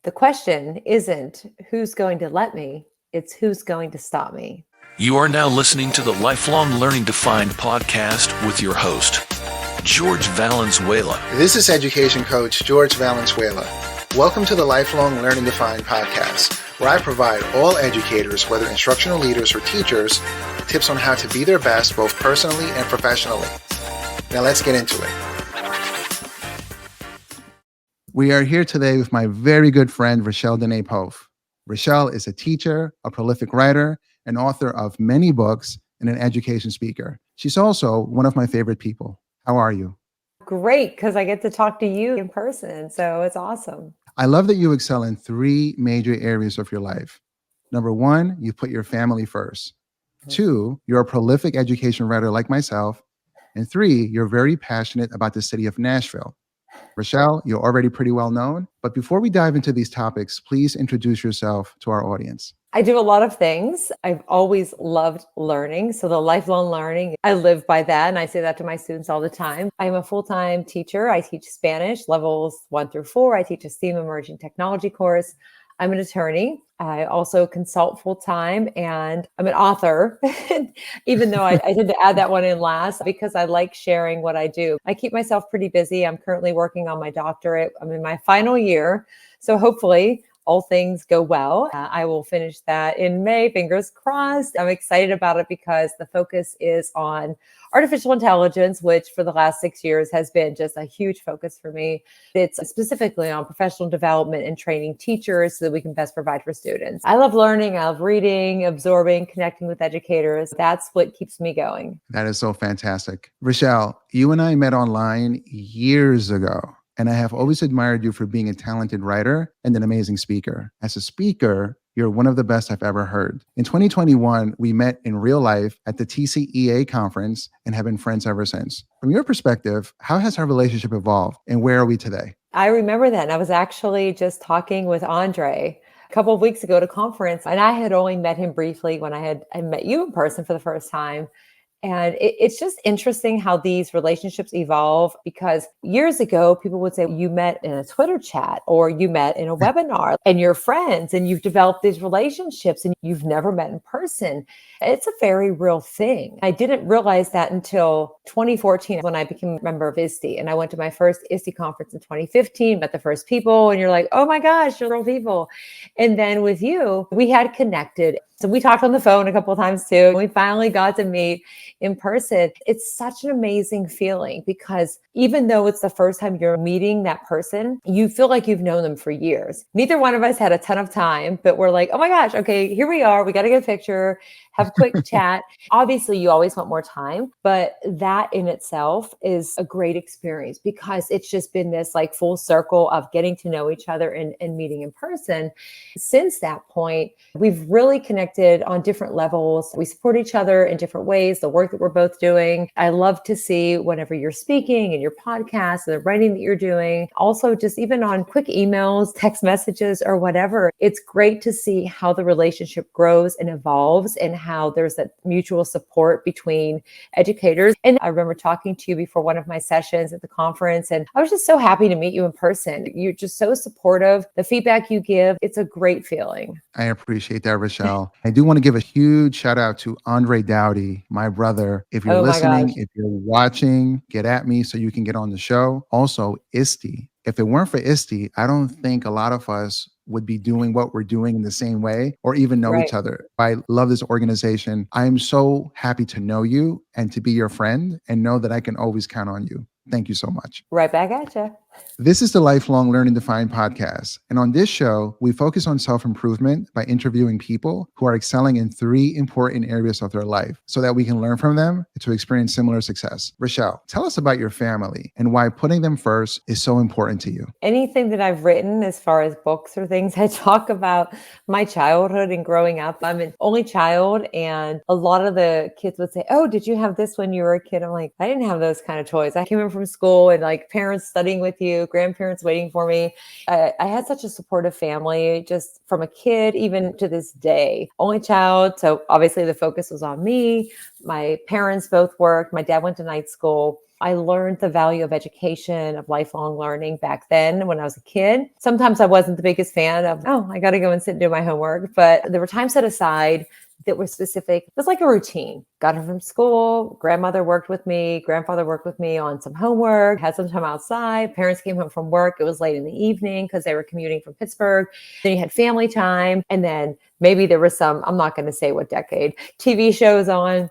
The question isn't who's going to let me, it's who's going to stop me. You are now listening to the Lifelong Learning Defined podcast with your host, George Valenzuela. This is education coach George Valenzuela. Welcome to the Lifelong Learning Defined podcast, where I provide all educators, whether instructional leaders or teachers, tips on how to be their best both personally and professionally. Now let's get into it. We are here today with my very good friend, Rachelle Dené Poth. Rachelle is a teacher, a prolific writer, an author of many books, and an education speaker. She's also one of my favorite people. How are you? Great, because I get to talk to you in person, so it's awesome. I love that you excel in three major areas of your life. Number one, you put your family first. Two, you're a prolific education writer like myself. And three, you're very passionate about the city of Nashville. Rachelle, you're already pretty well known, but before we dive into these topics, please introduce yourself to our audience. I do a lot of things. I've always loved learning. So the lifelong learning, I live by that. And I say that to my students all the time. I'm a full-time teacher. I teach Spanish levels 1 through 4. I teach a STEAM emerging technology course. I'm an attorney. I also consult full-time, and I'm an author, even though I tend to add that one in last because I like sharing what I do. I keep myself pretty busy. I'm currently working on my doctorate. I'm in my final year. So hopefully all things go well. I will finish that in May, fingers crossed. I'm excited about it because the focus is on artificial intelligence, which for the last 6 years has been just a huge focus for me. It's specifically on professional development and training teachers so that we can best provide for students. I love learning, I love reading, absorbing, connecting with educators. That's what keeps me going. That is so fantastic. Rachelle, you and I met online years ago. And I have always admired you for being a talented writer and an amazing speaker. As a speaker, you're one of the best I've ever heard. In 2021, we met in real life at the TCEA conference and have been friends ever since. From your perspective, how has our relationship evolved and where are we today? I remember that. And I was actually just talking with Andre a couple of weeks ago at a conference, and I had only met him briefly when I met you in person for the first time. And it's just interesting how these relationships evolve, because years ago, people would say you met in a Twitter chat or you met in a webinar and you're friends and you've developed these relationships and you've never met in person. It's a very real thing. I didn't realize that until 2014 when I became a member of ISTE. And I went to my first ISTE conference in 2015, met the first people, and you're like, oh my gosh, you're real people. And then with you, we had connected. So we talked on the phone a couple of times too. We finally got to meet in person. It's such an amazing feeling because even though it's the first time you're meeting that person, you feel like you've known them for years. Neither one of us had a ton of time, but we're like, oh my gosh, okay, here we are. We got to get a picture, have a quick chat. Obviously, you always want more time, but that in itself is a great experience because it's just been this like full circle of getting to know each other and meeting in person. Since that point, we've really connected on different levels. We support each other in different ways, the work that we're both doing. I love to see whenever you're speaking and your podcast, the writing that you're doing, also just even on quick emails, text messages, or whatever. It's great to see how the relationship grows and evolves and how there's that mutual support between educators. And I remember talking to you before one of my sessions at the conference, and I was just so happy to meet you in person. You're just so supportive. The feedback you give, it's a great feeling. I appreciate that, Rachelle. I do want to give a huge shout out to Andre Dowdy, my brother. If you're listening, if you're watching, get at me so you can get on the show. Also, ISTE. If it weren't for ISTE, I don't think a lot of us would be doing what we're doing in the same way or even know each other. I love this organization. I'm so happy to know you and to be your friend and know that I can always count on you. Thank you so much. Right back at you. This is the Lifelong Learning Defined podcast. And on this show, we focus on self-improvement by interviewing people who are excelling in three important areas of their life so that we can learn from them to experience similar success. Rachelle, tell us about your family and why putting them first is so important to you. Anything that I've written as far as books or things, I talk about my childhood and growing up. I'm an only child, and a lot of the kids would say, oh, did you have this when you were a kid? I'm like, I didn't have those kind of toys. I came in from school and like parents studying with you you, grandparents waiting for me. I had such a supportive family, just from a kid, even to this day. Only child. So obviously the focus was on me. My parents both worked. My dad went to night school. I learned the value of education, of lifelong learning back then when I was a kid. Sometimes I wasn't the biggest fan of, oh, I got to go and sit and do my homework. But there were times set aside that were specific. It was like a routine. Got home from school, grandmother worked with me, grandfather worked with me on some homework, had some time outside. Parents came home from work. It was late in the evening because they were commuting from Pittsburgh. Then you had family time. And then maybe there was some, I'm not going to say what decade, TV shows on.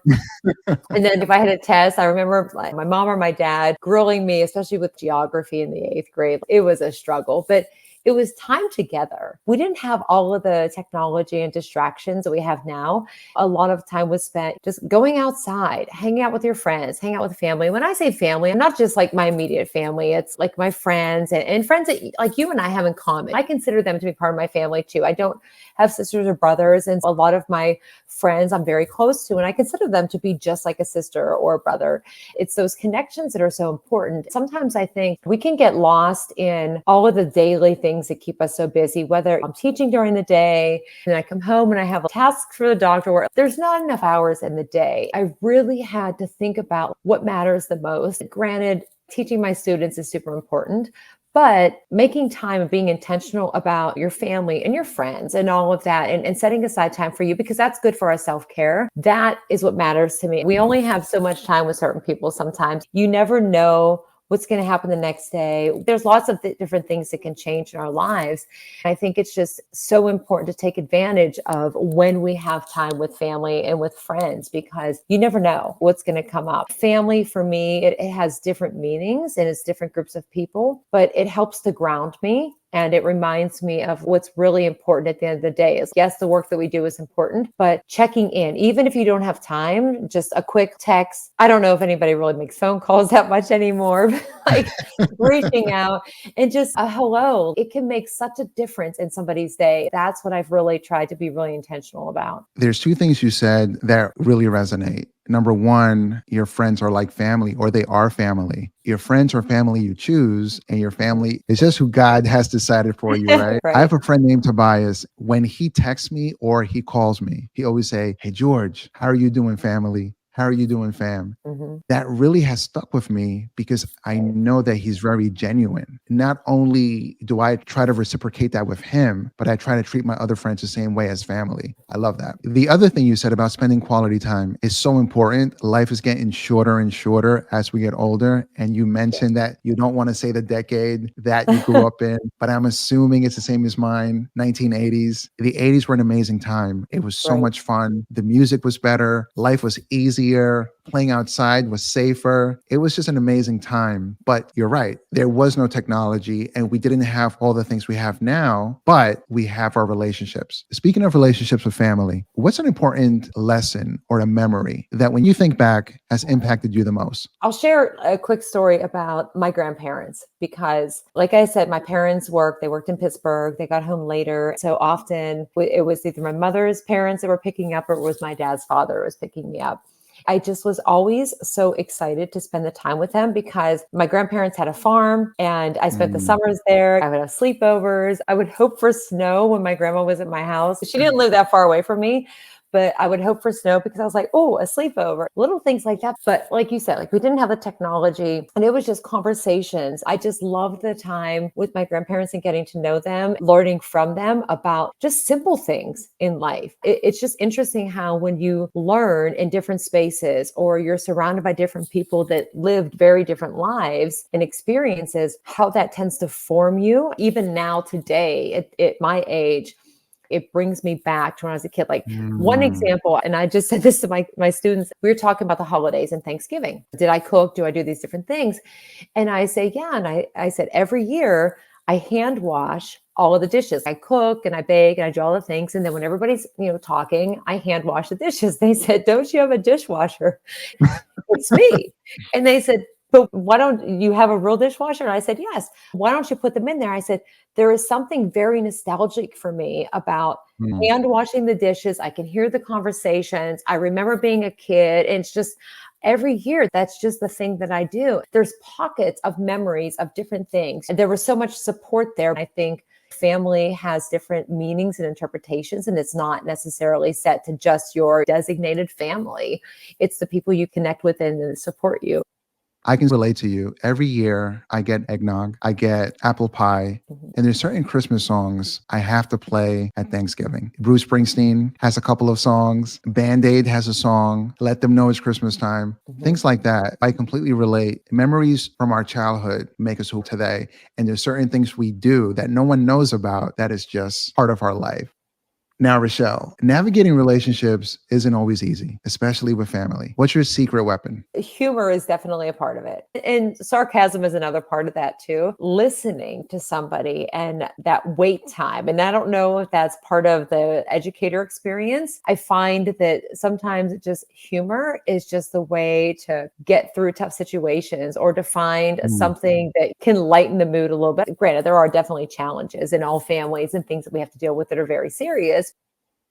And then if I had a test, I remember my mom or my dad grilling me, especially with geography in the 8th grade. It was a struggle, but it was time together. We didn't have all of the technology and distractions that we have now. A lot of time was spent just going outside, hanging out with your friends, hanging out with family. When I say family, I'm not just like my immediate family. It's like my friends and friends that like you and I have in common. I consider them to be part of my family too. I don't have sisters or brothers. And a lot of my friends I'm very close to, and I consider them to be just like a sister or a brother. It's those connections that are so important. Sometimes I think we can get lost in all of the daily things that keep us so busy, whether I'm teaching during the day and I come home and I have tasks for the doctor where there's not enough hours in the day. I really had to think about what matters the most. Granted, teaching my students is super important, but making time and being intentional about your family and your friends and all of that and setting aside time for you, because that's good for our self-care. That is what matters to me. We only have so much time with certain people sometimes. You never know what's going to happen the next day. There's lots of different things that can change in our lives. I think it's just so important to take advantage of when we have time with family and with friends, because you never know what's going to come up. Family for me, it has different meanings and it's different groups of people, but it helps to ground me. And it reminds me of what's really important at the end of the day is, yes, the work that we do is important, but checking in, even if you don't have time, just a quick text. I don't know if anybody really makes phone calls that much anymore, but like reaching out and just a hello, it can make such a difference in somebody's day. That's what I've really tried to be really intentional about. There's two things you said that really resonate. Number one, your friends are like family, or they are family. Your friends are family you choose, and your family is just who God has decided for you, right? Right. I have a friend named Tobias. When he texts me or he calls me, he always say, "Hey, George, how are you doing, family? How are you doing, fam?" Mm-hmm. That really has stuck with me because I know that he's very genuine. Not only do I try to reciprocate that with him, but I try to treat my other friends the same way as family. I love that. The other thing you said about spending quality time is so important. Life is getting shorter and shorter as we get older. And you mentioned that you don't want to say the decade that you grew up in, but I'm assuming it's the same as mine, 1980s. The 80s were an amazing time. It was so Right. much fun. The music was better. Life was easier. Playing outside was safer. It was just an amazing time. But you're right. There was no technology and we didn't have all the things we have now, but we have our relationships. Speaking of relationships with family, what's an important lesson or a memory that when you think back has impacted you the most? I'll share a quick story about my grandparents because, like I said, my parents they worked in Pittsburgh. They got home later. So often it was either my mother's parents that were picking up or it was my dad's father who was picking me up. I just was always so excited to spend the time with them because my grandparents had a farm and I spent the summers there. I would have sleepovers. I would hope for snow when my grandma was at my house. She didn't live that far away from me, but I would hope for snow because I was like, oh, a sleepover, little things like that. But like you said, like we didn't have the technology and it was just conversations. I just loved the time with my grandparents and getting to know them, learning from them about just simple things in life. It's just interesting how when you learn in different spaces or you're surrounded by different people that lived very different lives and experiences, how that tends to form you. Even now today at my age, it brings me back to when I was a kid. Like one example, and I just said this to my students, we were talking about the holidays and Thanksgiving. Did I cook? Do I do these different things? And I say, yeah. And I said, every year I hand wash all of the dishes. I cook and I bake and I do all the things. And then when everybody's, talking, I hand wash the dishes. They said, don't you have a dishwasher? It's me. And they said, but why don't you have a real dishwasher? And I said, yes. Why don't you put them in there? I said, there is something very nostalgic for me about hand washing the dishes. I can hear the conversations. I remember being a kid and it's just, every year, that's just the thing that I do. There's pockets of memories of different things. And there was so much support there. I think family has different meanings and interpretations, and it's not necessarily set to just your designated family. It's the people you connect with and support you. I can relate to you. Every year I get eggnog, I get apple pie, and there's certain Christmas songs I have to play at Thanksgiving. Bruce Springsteen has a couple of songs. Band-Aid has a song. Let Them Know It's Christmas Time. Things like that. I completely relate. Memories from our childhood make us who today. And there's certain things we do that no one knows about that is just part of our life. Now, Rachelle, navigating relationships isn't always easy, especially with family. What's your secret weapon? Humor is definitely a part of it. And sarcasm is another part of that too. Listening to somebody and that wait time. And I don't know if that's part of the educator experience. I find that sometimes just humor is just the way to get through tough situations or to find something that can lighten the mood a little bit. Granted, there are definitely challenges in all families and things that we have to deal with that are very serious.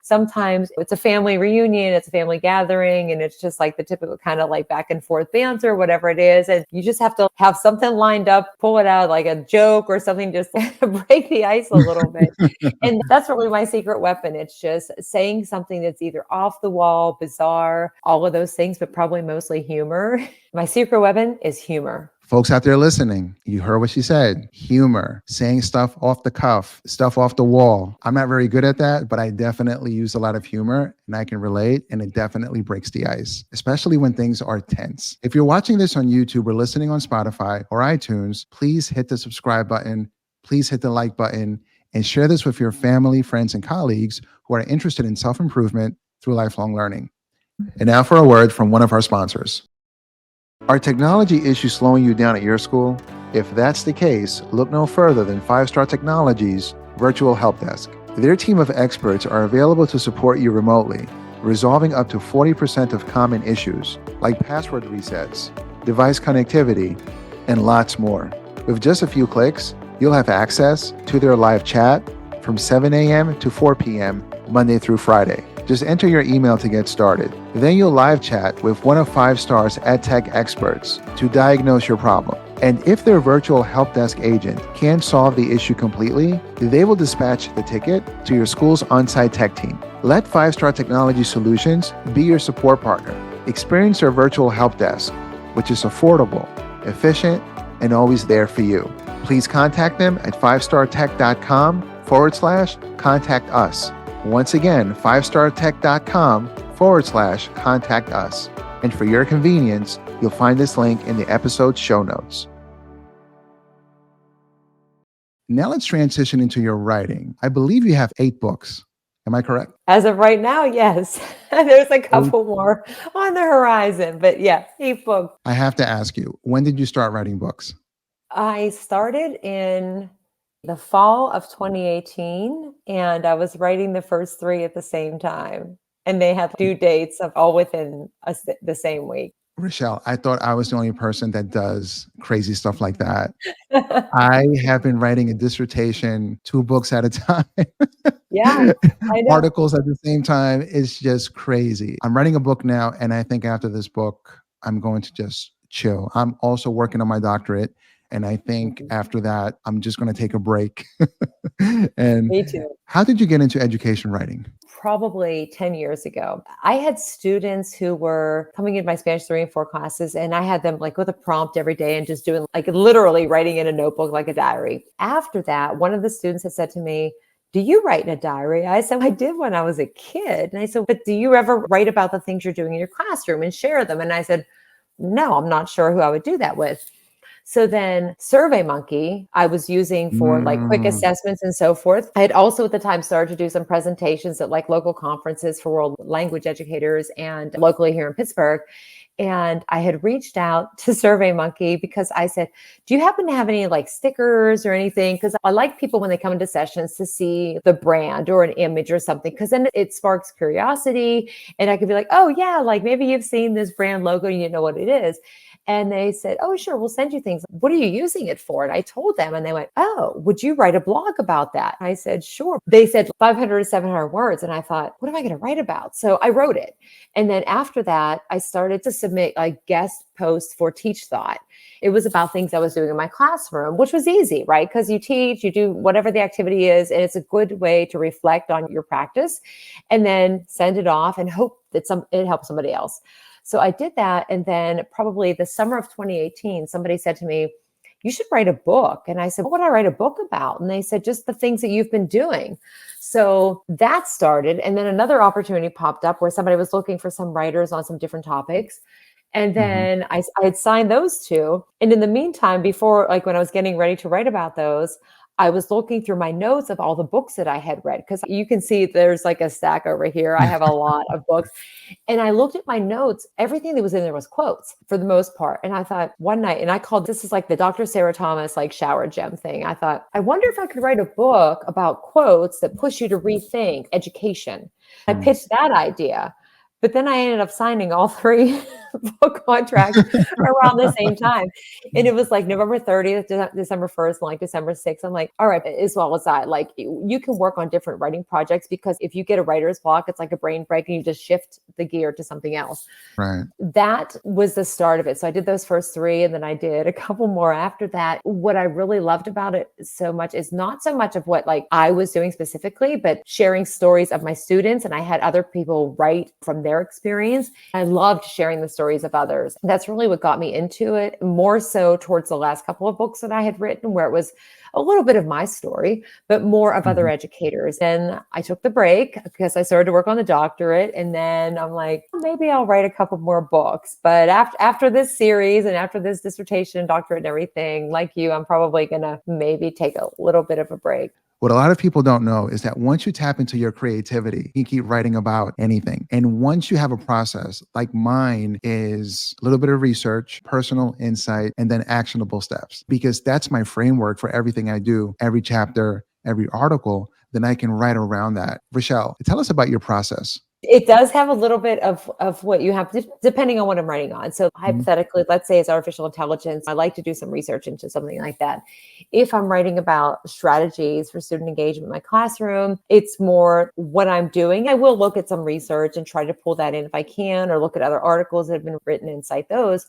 Sometimes it's a family reunion, it's a family gathering, and it's just like the typical kind of like back and forth banter, whatever it is. And you just have to have something lined up, pull it out like a joke or something, just break the ice a little bit. And that's really my secret weapon. It's just saying something that's either off the wall, bizarre, all of those things, but probably mostly humor. My secret weapon is humor. Folks out there listening, you heard what she said. Humor, saying stuff off the cuff, stuff off the wall. I'm not very good at that, but I definitely use a lot of humor and I can relate, and it definitely breaks the ice, especially when things are tense. If you're watching this on YouTube or listening on Spotify or iTunes, please hit the subscribe button. Please hit the like button and share this with your family, friends, and colleagues who are interested in self-improvement through lifelong learning. And now for a word from one of our sponsors. Are technology issues slowing you down at your school? If that's the case, look no further than 5-Star Technology's Virtual Help Desk. Their team of experts are available to support you remotely, resolving up to 40% of common issues like password resets, device connectivity, and lots more. With just a few clicks, you'll have access to their live chat from 7 a.m. to 4 p.m. Monday through Friday. Just enter your email to get started. Then you'll live chat with one of 5-Star's EdTech experts to diagnose your problem. And if their virtual help desk agent can't solve the issue completely, they will dispatch the ticket to your school's on-site tech team. Let 5-Star Technology Solutions be your support partner. Experience their virtual help desk, which is affordable, efficient, and always there for you. Please contact them at 5startech.com/contact us. Once again, 5startech.com/contact us. And for your convenience, you'll find this link in the episode's show notes. Now let's transition into your writing. I believe you have 8 books. Am I correct? As of right now, yes. There's a couple more on the horizon, but yeah, 8 books. I have to ask you, when did you start writing books? I started in the fall of 2018, and I was writing the first 3 at the same time. And they had due dates of all within the same week. Rachelle, I thought I was the only person that does crazy stuff like that. I have been writing a dissertation, 2 books at a time. Yeah, I know. Articles at the same time. It's just crazy. I'm writing a book now, and I think after this book, I'm going to just chill. I'm also working on my doctorate. And I think after that, I'm just going to take a break. And me too. How did you get into education writing? Probably 10 years ago. I had students who were coming in my Spanish 3 and 4 classes, and I had them like with a prompt every day and just doing like literally writing in a notebook like a diary. After that, one of the students had said to me, "Do you write in a diary?" I said, "I did when I was a kid." And I said, "But do you ever write about the things you're doing in your classroom and share them?" And I said, "No, I'm not sure who I would do that with." So then SurveyMonkey, I was using for like quick assessments and so forth. I had also at the time started to do some presentations at like local conferences for world language educators and locally here in Pittsburgh. And I had reached out to SurveyMonkey because I said, "Do you happen to have any like stickers or anything?" Because I like people when they come into sessions to see the brand or an image or something, because then it sparks curiosity. And I could be like, "Oh yeah, like maybe you've seen this brand logo and you know what it is." And they said, oh, sure, we'll send you things. What are you using it for? And I told them, and they went, oh, would you write a blog about that? I said, sure. They said 500 to 700 words. And I thought, what am I going to write about? So I wrote it. And then after that, I started to submit like guest posts for Teach Thought. It was about things I was doing in my classroom, which was easy, right? Because you teach, you do whatever the activity is, and it's a good way to reflect on your practice and then send it off and hope that it helps somebody else. So I did that. And then probably the summer of 2018, somebody said to me, you should write a book. And I said, what would I write a book about? And they said, just the things that you've been doing. So that started. And then another opportunity popped up where somebody was looking for some writers on some different topics. And then I had signed those two. And in the meantime, before, like when I was getting ready to write about those, I was looking through my notes of all the books that I had read, because you can see there's like a stack over here. I have a lot of books. And I looked at my notes. Everything that was in there was quotes for the most part. And I thought one night, and I called, this is like the Dr. Sarah Thomas, like shower gem thing. I thought, I wonder if I could write a book about quotes that push you to rethink education. I pitched that idea. But then I ended up signing all 3 book contracts around the same time. And it was like November 30th, December 1st, and like December 6th. I'm like, all right, as well as that, like you can work on different writing projects, because if you get a writer's block, it's like a brain break and you just shift the gear to something else. Right. That was the start of it. So I did those first 3, and then I did a couple more after that. What I really loved about it so much is not so much of what like I was doing specifically, but sharing stories of my students. And I had other people write from their experience. I loved sharing the stories of others. That's really what got me into it, more so towards the last couple of books that I had written, where it was a little bit of my story, but more of other educators. And I took the break because I started to work on the doctorate. And then I'm like, maybe I'll write a couple more books. But after this series and after this dissertation, doctorate and everything, like you, I'm probably going to maybe take a little bit of a break. What a lot of people don't know is that once you tap into your creativity, you keep writing about anything. And once you have a process, like mine is a little bit of research, personal insight, and then actionable steps, because that's my framework for everything I do, every chapter, every article, then I can write around that. Rachelle, tell us about your process. It does have a little bit of what you have, depending on what I'm writing on. So hypothetically, let's say it's artificial intelligence. I like to do some research into something like that. If I'm writing about strategies for student engagement in my classroom, it's more what I'm doing. I will look at some research and try to pull that in if I can, or look at other articles that have been written and cite those.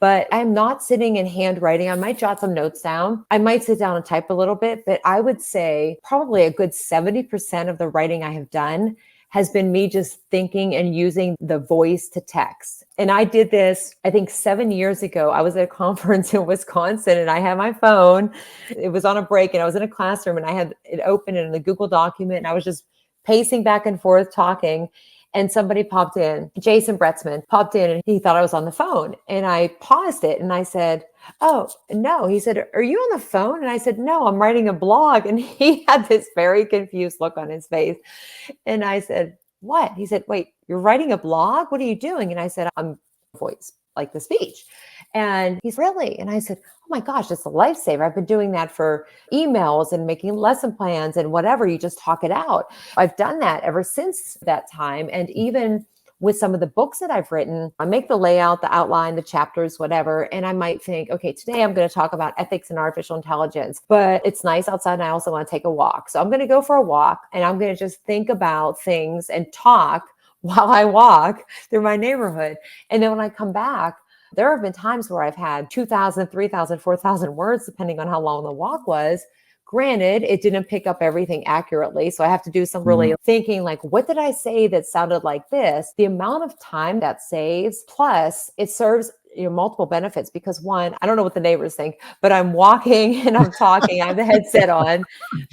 But I'm not sitting in handwriting. I might jot some notes down. I might sit down and type a little bit, but I would say probably a good 70% of the writing I have done has been me just thinking and using the voice to text. And I did this, I think 7 years ago. I was at a conference in Wisconsin and I had my phone. It was on a break and I was in a classroom and I had it open in the Google document and I was just pacing back and forth talking. And somebody popped in, Jason Bretzman popped in and he thought I was on the phone. And I paused it and I said, oh, no. He said, are you on the phone? And I said, no, I'm writing a blog. And he had this very confused look on his face. And I said, what? He said, wait, you're writing a blog? What are you doing? And I said, I'm voice, like the speech. And he's really, and I said, oh my gosh, it's a lifesaver. I've been doing that for emails and making lesson plans and whatever. You just talk it out. I've done that ever since that time. And even with some of the books that I've written, I make the layout, the outline, the chapters, whatever. And I might think, okay, today I'm going to talk about ethics and artificial intelligence, but it's nice outside and I also want to take a walk. So I'm going to go for a walk and I'm going to just think about things and talk while I walk through my neighborhood. And then when I come back, there have been times where I've had 2,000, 3,000, 4,000 words, depending on how long the walk was. Granted, it didn't pick up everything accurately. So I have to do some really thinking, like, what did I say that sounded like this? The amount of time that saves, plus it serves multiple benefits, because one, I don't know what the neighbors think, but I'm walking and I'm talking, I have the headset on,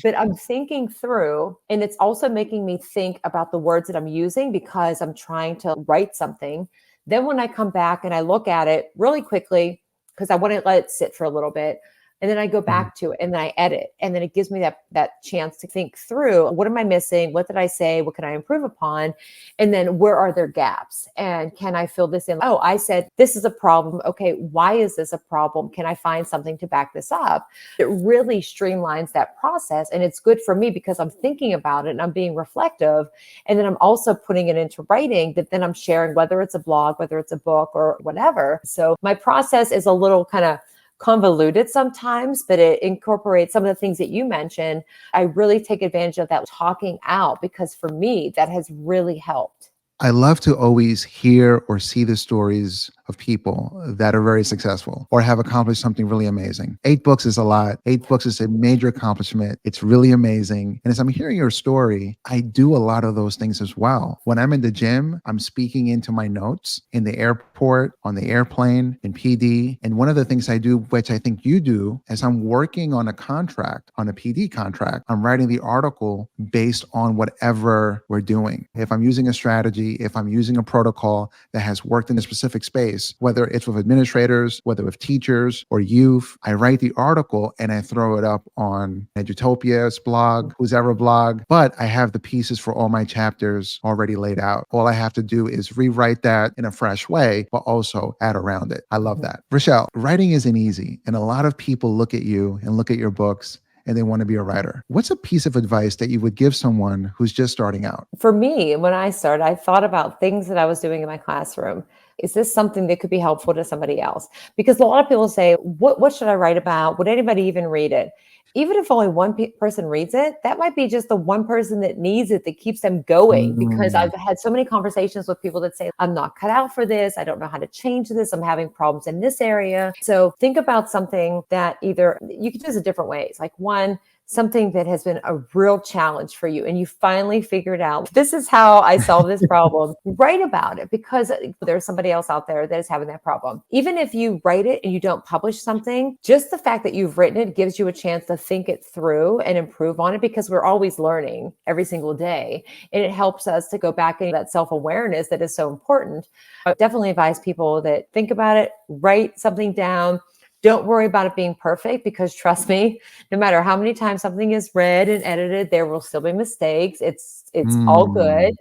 but I'm thinking through, and it's also making me think about the words that I'm using because I'm trying to write something. Then when I come back and I look at it really quickly, because I want to let it sit for a little bit, And then I go back to it and then I edit. And then it gives me that chance to think through, what am I missing? What did I say? What can I improve upon? And then where are there gaps? And can I fill this in? Oh, I said, this is a problem. Okay, why is this a problem? Can I find something to back this up? It really streamlines that process. And it's good for me because I'm thinking about it and I'm being reflective. And then I'm also putting it into writing that then I'm sharing, whether it's a blog, whether it's a book or whatever. So my process is a little kind of convoluted sometimes, but it incorporates some of the things that you mentioned. I really take advantage of that talking out because for me, that has really helped. I love to always hear or see the stories of people that are very successful or have accomplished something really amazing. 8 books is a lot. 8 books is a major accomplishment. It's really amazing. And as I'm hearing your story, I do a lot of those things as well. When I'm in the gym, I'm speaking into my notes in the airport, on the airplane, in PD. And one of the things I do, which I think you do, is I'm working on a contract, on a PD contract. I'm writing the article based on whatever we're doing. If I'm using a strategy, if I'm using a protocol that has worked in a specific space, whether it's with administrators, whether with teachers or youth, I write the article and I throw it up on Edutopia's blog, who's ever blog, but I have the pieces for all my chapters already laid out. All I have to do is rewrite that in a fresh way, but also add around it. I love that. Rachelle, writing isn't easy. And a lot of people look at you and look at your books and they want to be a writer. What's a piece of advice that you would give someone who's just starting out? For me, when I started, I thought about things that I was doing in my classroom. Is this something that could be helpful to somebody else? Because a lot of people say, what should I write about? Would anybody even read it? Even if only one person reads it, that might be just the one person that needs it, that keeps them going. Because I've had so many conversations with people that say, I'm not cut out for this. I don't know how to change this. I'm having problems in this area. So think about something that either you can use in different ways. Like one, something that has been a real challenge for you and you finally figured out, this is how I solve this problem. Write about it because there's somebody else out there that is having that problem. Even if you write it and you don't publish something, just the fact that you've written it gives you a chance to think it through and improve on it because we're always learning every single day. And it helps us to go back into that self-awareness that is so important. I definitely advise people that think about it, write something down. Don't worry about it being perfect because trust me, no matter how many times something is read and edited, there will still be mistakes. It's all good.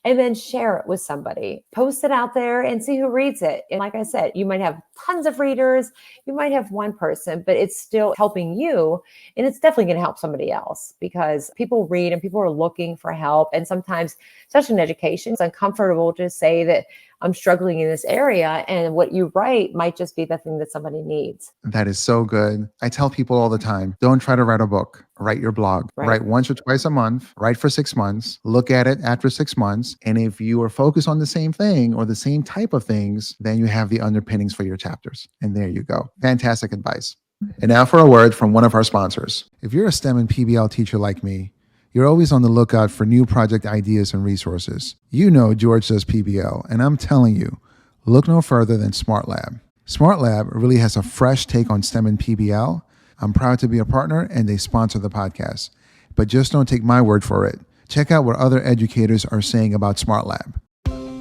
And then share it with somebody. Post it out there and see who reads it. And like I said, you might have tons of readers. You might have one person, but it's still helping you. And it's definitely going to help somebody else because people read and people are looking for help. And sometimes, especially in education, it's uncomfortable to say that I'm struggling in this area. And what you write might just be the thing that somebody needs. That is so good. I tell people all the time, don't try to write a book. Write your blog. Right. Write once or twice a month. Write for 6 months. Look at it after 6 months. And if you are focused on the same thing or the same type of things, then you have the underpinnings for your chapters. And there you go. Fantastic advice. And now for a word from one of our sponsors. If you're a STEM and PBL teacher like me, you're always on the lookout for new project ideas and resources. You know George does PBL, and I'm telling you, look no further than SmartLab. SmartLab really has a fresh take on STEM and PBL. I'm proud to be a partner, and they sponsor the podcast. But just don't take my word for it. Check out what other educators are saying about SmartLab.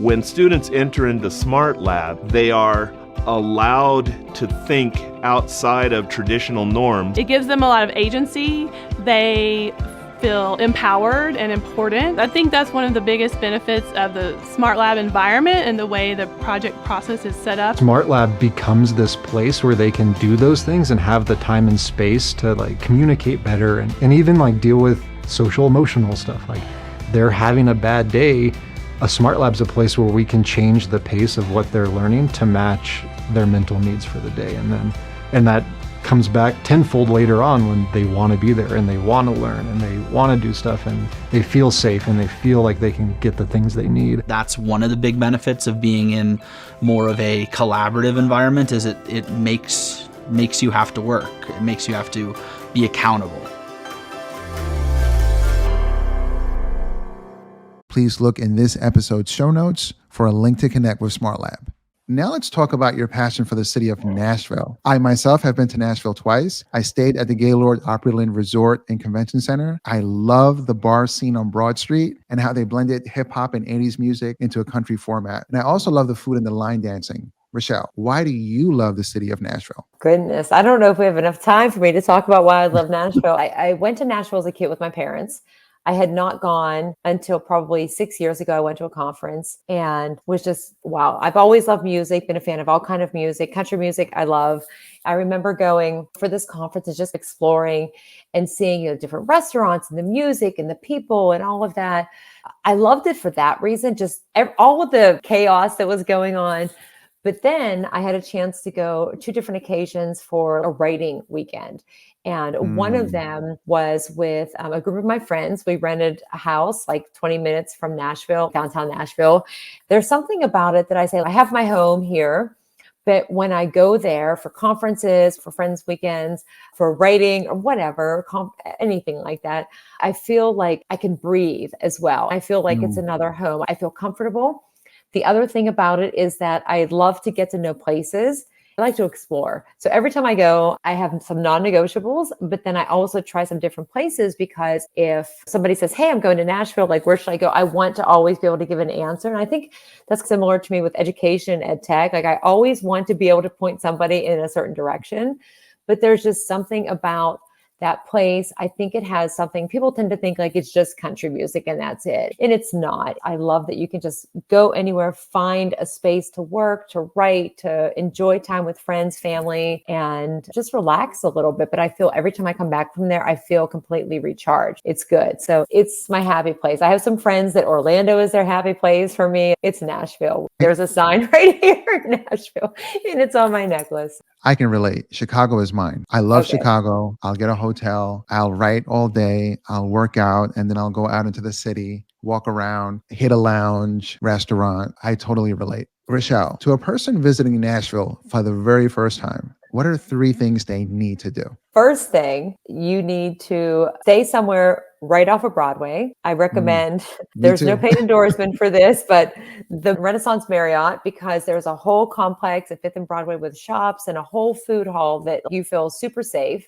When students enter into SmartLab, they are allowed to think outside of traditional norms. It gives them a lot of agency. They feel empowered and important. I think that's one of the biggest benefits of the Smart Lab environment and the way the project process is set up. Smart Lab becomes this place where they can do those things and have the time and space to communicate better and even deal with social emotional stuff. They're having a bad day. A Smart Lab's a place where we can change the pace of what they're learning to match their mental needs for the day. And that comes back tenfold later on when they want to be there and they want to learn and they want to do stuff and they feel safe and they feel like they can get the things they need. That's one of the big benefits of being in more of a collaborative environment is it makes you have to work. It makes you have to be accountable. Please look in this episode's show notes for a link to connect with SmartLab. Now let's talk about your passion for the city of Nashville. I myself have been to Nashville twice. I stayed at the Gaylord Opryland Resort and Convention Center. I love the bar scene on Broad Street and how they blended hip hop and 80s music into a country format. And I also love the food and the line dancing. Rachelle, why do you love the city of Nashville? Goodness, I don't know if we have enough time for me to talk about why I love Nashville. I went to Nashville as a kid with my parents. I had not gone until probably 6 years ago. I went to a conference and was just, wow. I've always loved music, been a fan of all kind of music, country music I love. I remember going for this conference and just exploring and seeing, different restaurants and the music and the people and all of that. I loved it for that reason, just all of the chaos that was going on. But then I had a chance to go 2 different occasions for a writing weekend. And one of them was with a group of my friends. We rented a house like 20 minutes from Nashville, downtown Nashville. There's something about it that I say, I have my home here. But when I go there for conferences, for friends' weekends, for writing or whatever, anything like that, I feel like I can breathe as well. I feel like it's another home. I feel comfortable. The other thing about it is that I love to get to know places. I like to explore. So every time I go, I have some non-negotiables, but then I also try some different places because if somebody says, hey, I'm going to Nashville, like, where should I go? I want to always be able to give an answer. And I think that's similar to me with education, ed tech. Like, I always want to be able to point somebody in a certain direction, but there's just something about that place. I think it has something. People tend to think like it's just country music and that's it. And it's not. I love that you can just go anywhere, find a space to work, to write, to enjoy time with friends, family, and just relax a little bit. But I feel every time I come back from there, I feel completely recharged. It's good. So it's my happy place. I have some friends that Orlando is their happy place. For me, it's Nashville. There's a sign right here in Nashville, and it's on my necklace. I can relate. Chicago is mine. I love Okay. Chicago. I'll get a hotel. I'll write all day. I'll work out. And then I'll go out into the city, walk around, hit a lounge, restaurant. I totally relate. Rachelle, to a person visiting Nashville for the very first time, what are 3 things they need to do? First thing, you need to stay somewhere right off of Broadway. I recommend, there's no paid endorsement for this, but the Renaissance Marriott, because there's a whole complex at 5th and Broadway with shops and a whole food hall that you feel super safe.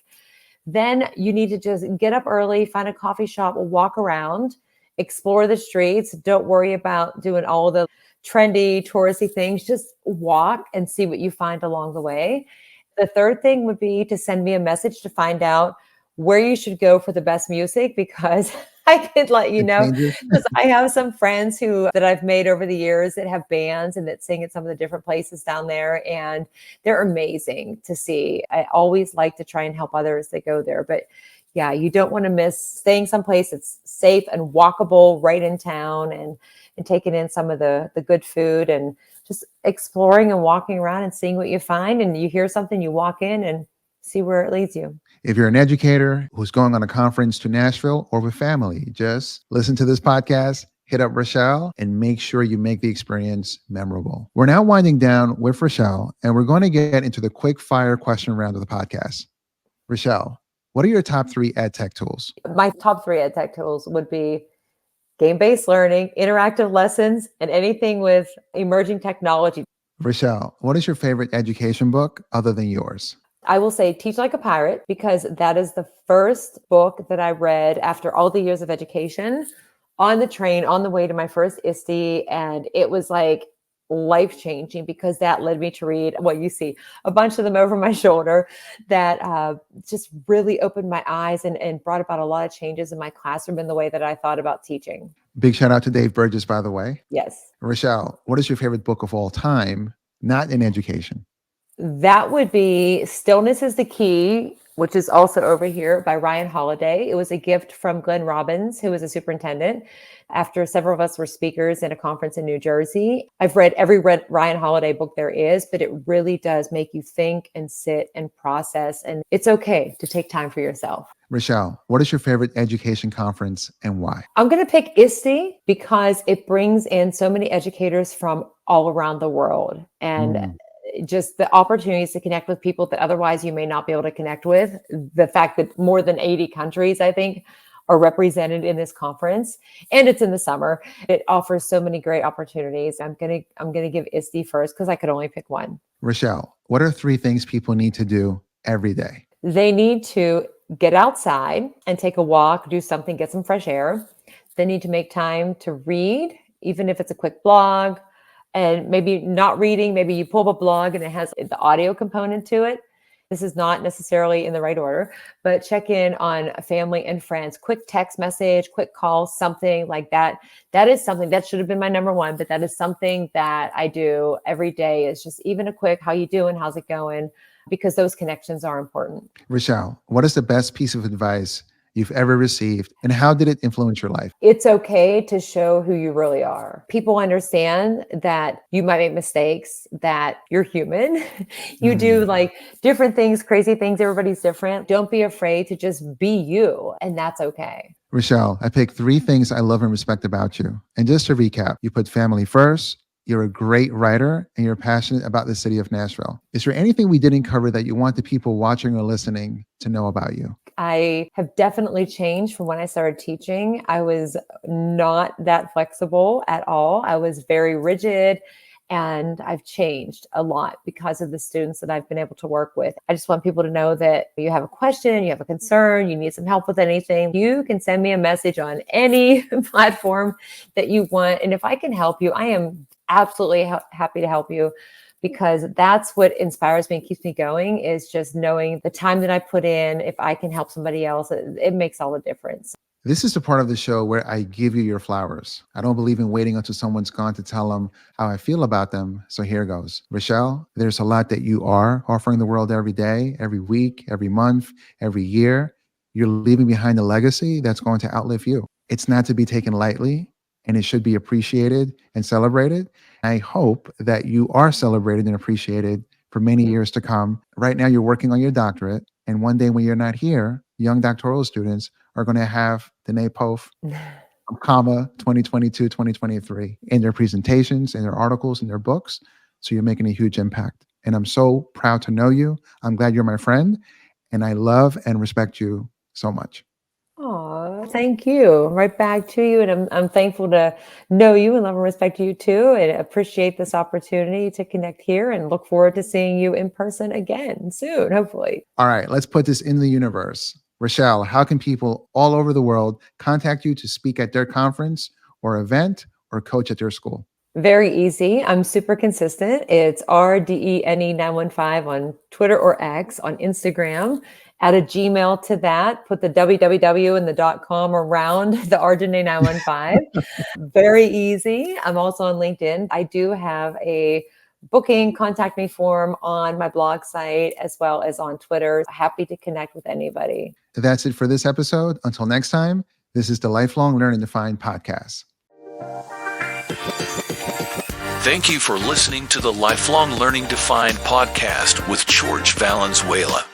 Then you need to just get up early, find a coffee shop, walk around, explore the streets. Don't worry about doing all the trendy, touristy things. Just walk and see what you find along the way. The third thing would be to send me a message to find out where you should go for the best music, because I could let you know, because I have some friends that I've made over the years that have bands and that sing at some of the different places down there, and they're amazing to see. I always like to try and help others that go there, but yeah, you don't want to miss staying someplace that's safe and walkable right in town, and taking in some of the good food and just exploring and walking around and seeing what you find. And you hear something, you walk in and see where it leads you. If you're an educator who's going on a conference to Nashville or with family, just listen to this podcast, hit up Rachelle, and make sure you make the experience memorable. We're now winding down with Rachelle, and we're going to get into the quick fire question round of the podcast. Rachelle, what are your top 3 ed tech tools? My top 3 ed tech tools would be game-based learning, interactive lessons, and anything with emerging technology. Rachelle, what is your favorite education book other than yours? I will say Teach Like a Pirate, because that is the first book that I read after all the years of education on the train on the way to my first ISTE. And it was like life-changing, because that led me to read what you see, a bunch of them over my shoulder, that just really opened my eyes and brought about a lot of changes in my classroom and the way that I thought about teaching. Big shout out to Dave Burgess, by the way. Yes. Rachelle, what is your favorite book of all time, not in education? That would be Stillness is the Key, which is also over here by Ryan Holiday. It was a gift from Glenn Robbins, who was a superintendent, after several of us were speakers in a conference in New Jersey. I've read every Ryan Holiday book there is, but it really does make you think and sit and process. And it's okay to take time for yourself. Rachelle, what is your favorite education conference and why? I'm going to pick ISTE because it brings in so many educators from all around the world. And just the opportunities to connect with people that otherwise you may not be able to connect with. The fact that more than 80 countries, I think, are represented in this conference, and it's in the summer. It offers so many great opportunities. I'm gonna give ISTE first because I could only pick one. Rachelle, what are 3 things people need to do every day? They need to get outside and take a walk, do something, get some fresh air. They need to make time to read, even if it's a quick blog. and maybe not reading, maybe you pull up a blog and it has the audio component to it. This is not necessarily in the right order, but check in on family and friends, quick text message, quick call, something like that. That is something that should have been my number one, but that is something that I do every day. Is just even a quick, how you doing? How's it going? Because those connections are important. Rachelle, what is the best piece of advice you've ever received, and how did it influence your life? It's okay to show who you really are. People understand that you might make mistakes, that you're human. You do like different things, crazy things. Everybody's different. Don't be afraid to just be you, and that's okay. Rachelle, I picked 3 things I love and respect about you. And just to recap, you put family first, you're a great writer, and you're passionate about the city of Nashville. Is there anything we didn't cover that you want the people watching or listening to know about you? I have definitely changed from when I started teaching. I was not that flexible at all. I was very rigid, and I've changed a lot because of the students that I've been able to work with. I just want people to know that you have a question, you have a concern, you need some help with anything, you can send me a message on any platform that you want. And if I can help you, I am absolutely happy to help you, because that's what inspires me and keeps me going, is just knowing the time that I put in. If I can help somebody else, it makes all the difference. This is the part of the show where I give you your flowers. I don't believe in waiting until someone's gone to tell them how I feel about them. So here goes. Rachelle, there's a lot that you are offering the world every day, every week, every month, every year. You're leaving behind a legacy that's going to outlive you. It's not to be taken lightly, and it should be appreciated and celebrated. I hope that you are celebrated and appreciated for many years to come. Right now, you're working on your doctorate. And one day when you're not here, young doctoral students are going to have Dené Poth, comma, 2022, 2023 in their presentations, in their articles, in their books. So you're making a huge impact. And I'm so proud to know you. I'm glad you're my friend. And I love and respect you so much. Oh, thank you. Right back to you. And I'm thankful to know you and love and respect you too. And appreciate this opportunity to connect here, and look forward to seeing you in person again soon, hopefully. All right, let's put this in the universe. Rachelle, how can people all over the world contact you to speak at their conference or event or coach at their school? Very easy. I'm super consistent. It's RDENE915 on Twitter or X, on Instagram. Add a Gmail to that. Put the www and the .com around the RDENE915. Very easy. I'm also on LinkedIn. I do have a booking contact me form on my blog site, as well as on Twitter. Happy to connect with anybody. That's it for this episode. Until next time, this is the Lifelong Learning Defined podcast. Thank you for listening to the Lifelong Learning Defined podcast with George Valenzuela.